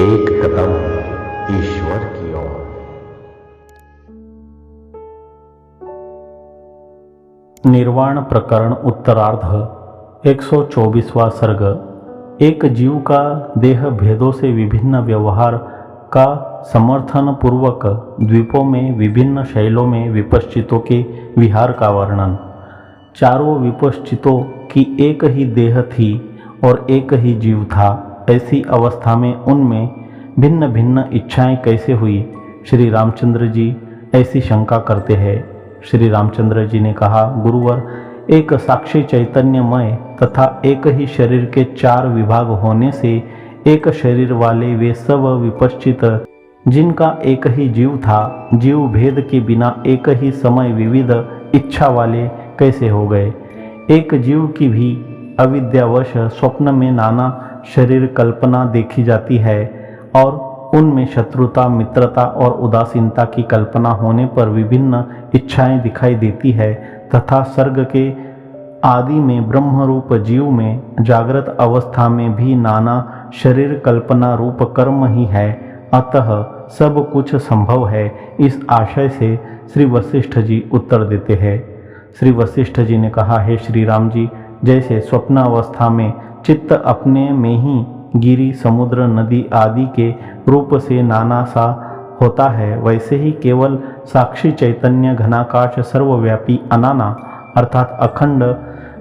एक कदम ईश्वर की ओर। निर्वाण प्रकरण उत्तरार्ध 124वां सर्ग। एक जीव का देह भेदों से विभिन्न व्यवहार का समर्थन पूर्वक द्वीपों में विभिन्न शैलों में विपश्चितों के विहार का वर्णन। चारों विपश्चितों की एक ही देह थी और एक ही जीव था। ऐसी अवस्था में उनमें भिन्न भिन्न इच्छाएं कैसे हुई? श्री रामचंद्र जी ऐसी शंका करते हैं। श्री रामचंद्र जी ने कहा, गुरुवर, एक साक्षी चैतन्यमय तथा एक ही शरीर के चार विभाग होने से एक शरीर वाले वे सब विपश्चित जिनका एक ही जीव था, जीव भेद के बिना एक ही समय विविध इच्छा वाले कैसे हो गए? एक जीव की भी अविद्यावश स्वप्न में नाना शरीर कल्पना देखी जाती है और उनमें शत्रुता, मित्रता और उदासीनता की कल्पना होने पर विभिन्न इच्छाएं दिखाई देती है तथा सर्ग के आदि में ब्रह्म रूप जीव में जागृत अवस्था में भी नाना शरीर कल्पना रूप कर्म ही है। अतः सब कुछ संभव है। इस आशय से श्री वशिष्ठ जी उत्तर देते हैं। श्री वशिष्ठ जी ने कहा, हे श्री राम जी, जैसे स्वप्न अवस्था में चित्त अपने में ही गिरी, समुद्र, नदी आदि के रूप से नाना सा होता है, वैसे ही केवल साक्षी चैतन्य घनाकाश सर्वव्यापी अनाना अर्थात अखंड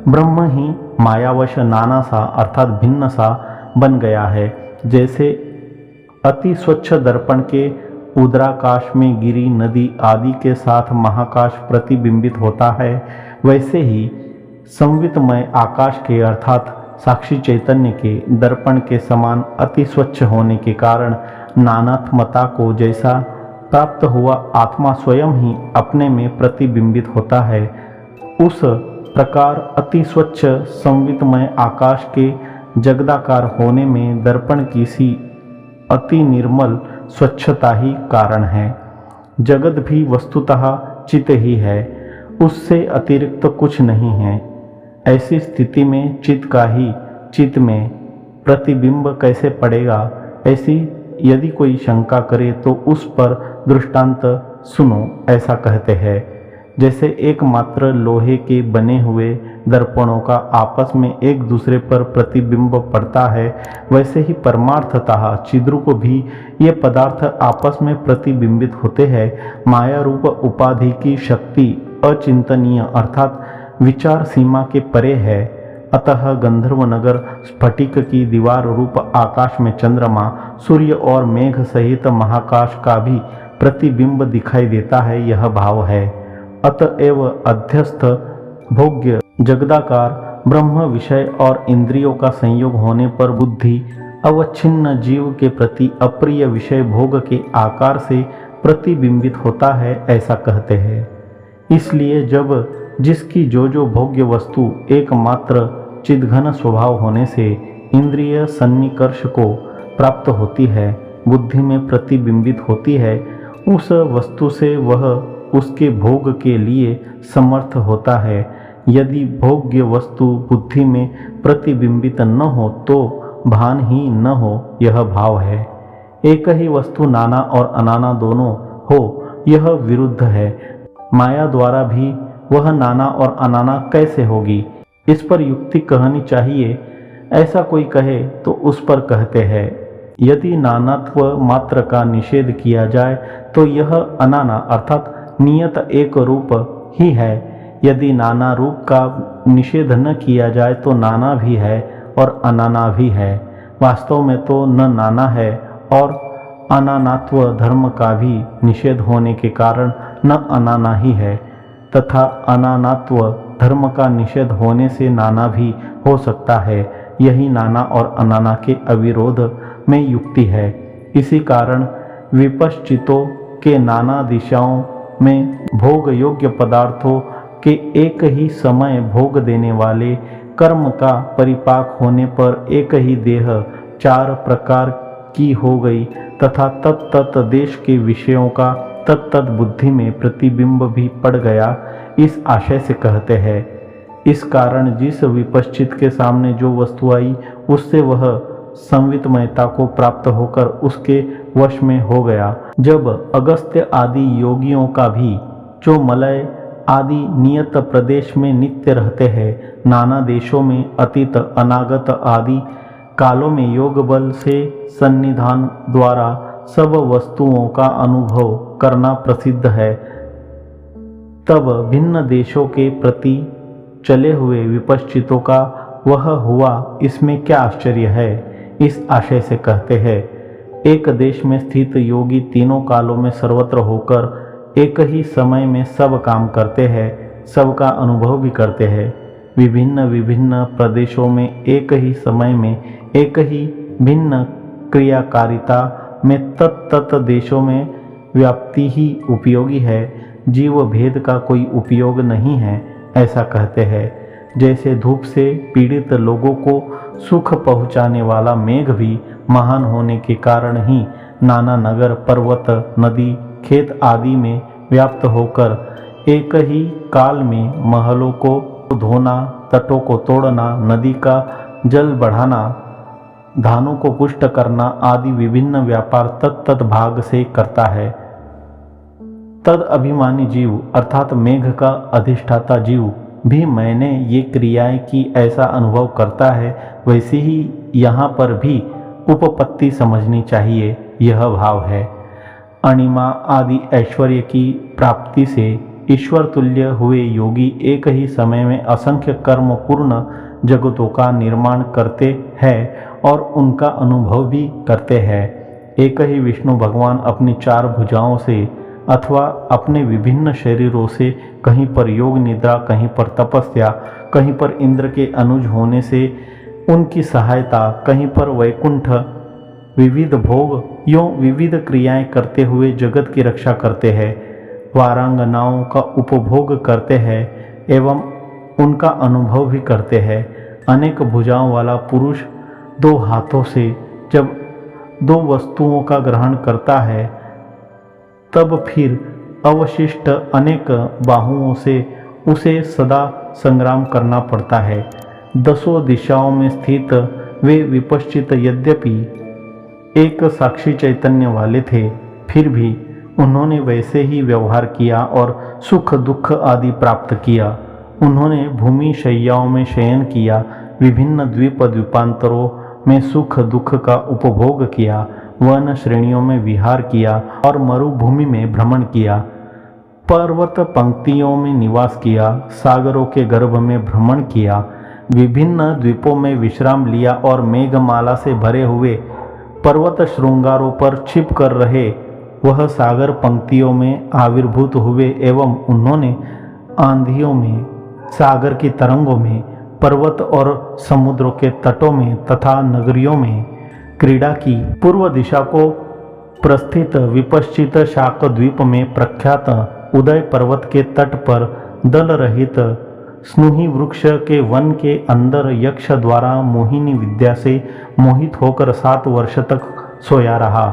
ब्रह्म ही मायावश नाना सा अर्थात भिन्न सा बन गया है। जैसे अति स्वच्छ दर्पण के उदराकाश में गिरी, नदी आदि के साथ महाकाश प्रतिबिंबित होता है, वैसे ही संवितमय आकाश के अर्थात साक्षी चैतन्य के दर्पण के समान अति स्वच्छ होने के कारण नानात्मता को जैसा प्राप्त हुआ आत्मा स्वयं ही अपने में प्रतिबिंबित होता है, उस प्रकार अति स्वच्छ संवितमय आकाश के जगदाकार होने में दर्पण की सी अति निर्मल स्वच्छता ही कारण है। जगत भी वस्तुतः चित ही है, उससे अतिरिक्त कुछ नहीं है। ऐसी स्थिति में चित्त का ही चित्त में प्रतिबिंब कैसे पड़ेगा? ऐसी यदि कोई शंका करे तो उस पर दृष्टांत सुनो। ऐसा कहते हैं, जैसे एकमात्र लोहे के बने हुए दर्पणों का आपस में एक दूसरे पर प्रतिबिंब पड़ता है, वैसे ही परमार्थतः चिद्रूप भी ये पदार्थ आपस में प्रतिबिंबित होते हैं। माया रूप उपाधि की शक्ति अचिंतनीय अर्थात विचार सीमा के परे है। अतः गंधर्व नगर, स्फटिक की दीवार रूप आकाश में चंद्रमा, सूर्य और मेघ सहित महाकाश का भी प्रतिबिंब दिखाई देता है, यह भाव है। अतएव अध्यस्थ भोग्य जगदाकार ब्रह्म विषय और इंद्रियों का संयोग होने पर बुद्धि अवच्छिन्न जीव के प्रति अप्रिय विषय भोग के आकार से प्रतिबिंबित होता है, ऐसा कहते हैं। इसलिए जब जिसकी जो भोग्य वस्तु एकमात्र चिद्घन स्वभाव होने से इंद्रिय सन्निकर्ष को प्राप्त होती है, बुद्धि में प्रतिबिंबित होती है, उस वस्तु से वह उसके भोग के लिए समर्थ होता है। यदि भोग्य वस्तु बुद्धि में प्रतिबिंबित न हो तो भान ही न हो, यह भाव है। एक ही वस्तु नाना और अनाना दोनों हो, यह विरुद्ध है। माया द्वारा भी वह नाना और अनाना कैसे होगी? इस पर युक्ति कहनी चाहिए। ऐसा कोई कहे तो उस पर कहते हैं, यदि नानात्व मात्र का निषेध किया जाए तो यह अनाना अर्थात नियत एक रूप ही है। यदि नाना रूप का निषेध न किया जाए तो नाना भी है और अनाना भी है। वास्तव में तो न नाना है और अनानात्व धर्म का भी निषेध होने के कारण न अनाना ही है, तथा अनानात्व धर्म का निषेध होने से नाना भी हो सकता है। यही नाना और अनाना के अविरोध में युक्ति है। इसी कारण विपश्चितों के नाना दिशाओं में भोग योग्य पदार्थों के एक ही समय भोग देने वाले कर्म का परिपाक होने पर एक ही देह चार प्रकार की हो गई तथा तत्त देश के विषयों का तत्त बुद्धि में प्रतिबिंब भी पड़ गया, इस आशय से कहते हैं। इस कारण जिस विपश्चित के सामने जो वस्तु आई उससे वह संवितमयता को प्राप्त होकर उसके वश में हो गया। जब अगस्त्य आदि योगियों का भी जो मलय आदि नियत प्रदेश में नित्य रहते हैं, नाना देशों में अतीत अनागत आदि कालों में योग बल से सन्निधान द्वारा सब वस्तुओं का अनुभव करना प्रसिद्ध है, तब भिन्न देशों के प्रति चले हुए विपश्चितों का वह हुआ, इसमें क्या आश्चर्य है। इस आशय से कहते हैं, एक देश में स्थित योगी तीनों कालों में सर्वत्र होकर एक ही समय में सब काम करते हैं, सबका अनुभव भी करते हैं। विभिन्न विभिन्न प्रदेशों में एक ही समय में एक ही भिन्न क्रियाकारिता में तत्त देशों में व्याप्ति ही उपयोगी है, जीव भेद का कोई उपयोग नहीं है, ऐसा कहते हैं। जैसे धूप से पीड़ित लोगों को सुख पहुँचाने वाला मेघ भी महान होने के कारण ही नाना नगर पर्वत नदी खेत आदि में व्याप्त होकर एक ही काल में महलों को धोना, तटों को तोड़ना, नदी का जल बढ़ाना, धानों को पुष्ट करना आदि विभिन्न व्यापार तत्त भाग से करता है। तद अभिमानी जीव अर्थात मेघ का अधिष्ठाता जीव भी मैंने ये क्रियाएं की ऐसा अनुभव करता है, वैसे ही यहाँ पर भी उपपत्ति समझनी चाहिए। यह भाव है, अणिमा आदि ऐश्वर्य की प्राप्ति से ईश्वर तुल्य हुए योगी एक ही समय में असंख्य कर्म पूर्ण जगतों का निर्माण करते हैं और उनका अनुभव भी करते हैं। एक ही विष्णु भगवान अपनी चार भुजाओं से अथवा अपने विभिन्न शरीरों से कहीं पर योग निद्रा, कहीं पर तपस्या, कहीं पर इंद्र के अनुज होने से उनकी सहायता, कहीं पर वैकुंठ विविध भोग यों विविध क्रियाएं करते हुए जगत की रक्षा करते हैं, वारांगनाओं का उपभोग करते हैं एवं उनका अनुभव भी करते हैं। अनेक भुजाओं वाला पुरुष दो हाथों से जब दो वस्तुओं का ग्रहण करता है, तब फिर अवशिष्ट अनेक बाहुओं से उसे सदा संग्राम करना पड़ता है। दसों दिशाओं में स्थित वे विपश्चित यद्यपि एक साक्षी चैतन्य वाले थे, फिर भी उन्होंने वैसे ही व्यवहार किया और सुख दुख आदि प्राप्त किया। उन्होंने भूमि शैयाओं में शयन किया, विभिन्न द्वीप द्वीपांतरों में सुख दुख का उपभोग किया, वन श्रेणियों में विहार किया और मरुभूमि में भ्रमण किया, पर्वत पंक्तियों में निवास किया, सागरों के गर्भ में भ्रमण किया, विभिन्न द्वीपों में विश्राम लिया और मेघमाला से भरे हुए पर्वत श्रृंगारों पर छिप कर रहे वह सागर पंक्तियों में आविर्भूत हुए एवं उन्होंने आंधियों में, सागर की तरंगों में, पर्वत और समुद्रों के तटों में तथा नगरियों में क्रीड़ा की। पूर्व दिशा को प्रस्थित विपश्चित शाक द्वीप में प्रख्यात उदय पर्वत के तट पर दल रहित स्नुही वृक्ष के वन के अंदर यक्ष द्वारा मोहिनी विद्या से मोहित होकर 7 वर्ष तक सोया रहा।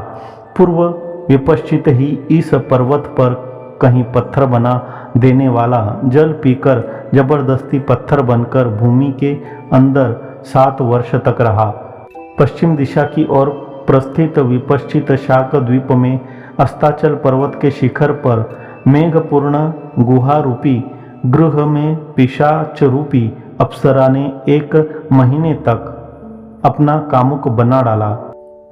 पूर्व विपश्चित ही इस पर्वत पर कहीं पत्थर बना देने वाला जल पीकर जबरदस्ती पत्थर बनकर भूमि के अंदर 7 वर्ष तक रहा। पश्चिम दिशा की ओर प्रस्थित विपश्चित शाक द्वीप में अस्ताचल पर्वत के शिखर पर मेघपूर्ण गुहा रूपी गृह में पिशाच रूपी अप्सरा ने 1 महीने तक अपना कामुक बना डाला।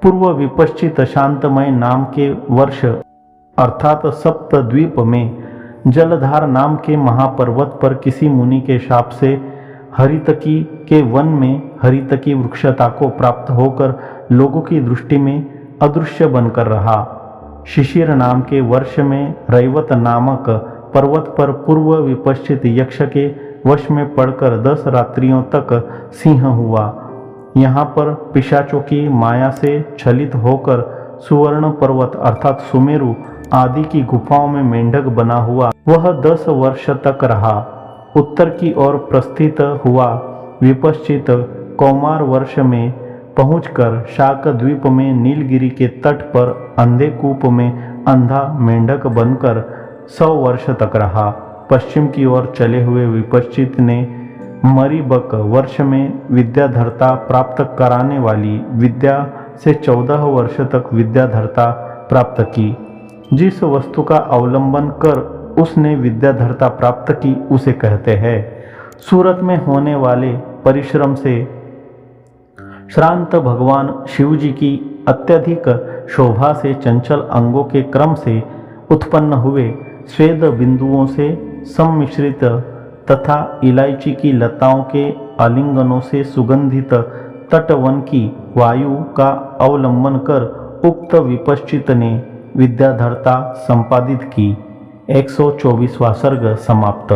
पूर्व विपश्चित शांतमय नाम के वर्ष अर्थात सप्तद्वीप में जलधार नाम के महापर्वत पर किसी मुनि के शाप से हरितकी के वन में हरितकी वृक्षता को प्राप्त होकर लोगों की दृष्टि में अदृश्य बनकर रहा। शिशिर नाम के वर्ष में रैवत नामक पर्वत पर पूर्व विपश्चित यक्ष के वश में पड़कर 10 रात्रियों तक सिंह हुआ। यहाँ पर पिशाचों की माया से छलित होकर सुवर्ण पर्वत अर्थात सुमेरु आदि की गुफाओं में मेंढक बना हुआ वह 10 वर्ष तक रहा। उत्तर की ओर प्रस्थित हुआ विपश्चित कौमार वर्ष में पहुंचकर शाक द्वीप में नीलगिरी के तट पर अंधे कूप में अंधा मेंढक बनकर 100 वर्ष तक रहा। पश्चिम की ओर चले हुए विपश्चित ने मरीबक वर्ष में विद्याधरता प्राप्त कराने वाली विद्या से 14 वर्ष तक विद्याधरता प्राप्त की। जिस वस्तु का अवलंबन कर उसने विद्याधरता प्राप्त की उसे कहते हैं। सूरत में होने वाले परिश्रम से श्रांत भगवान शिवजी की अत्यधिक शोभा से चंचल अंगों के क्रम से उत्पन्न हुए स्वेद बिंदुओं से सम्मिश्रित तथा इलायची की लताओं के आलिंगनों से सुगंधित तटवन की वायु का अवलंबन कर उक्त विपश्चित ने विद्याधरता संपादित की। 124वां सर्ग समाप्त।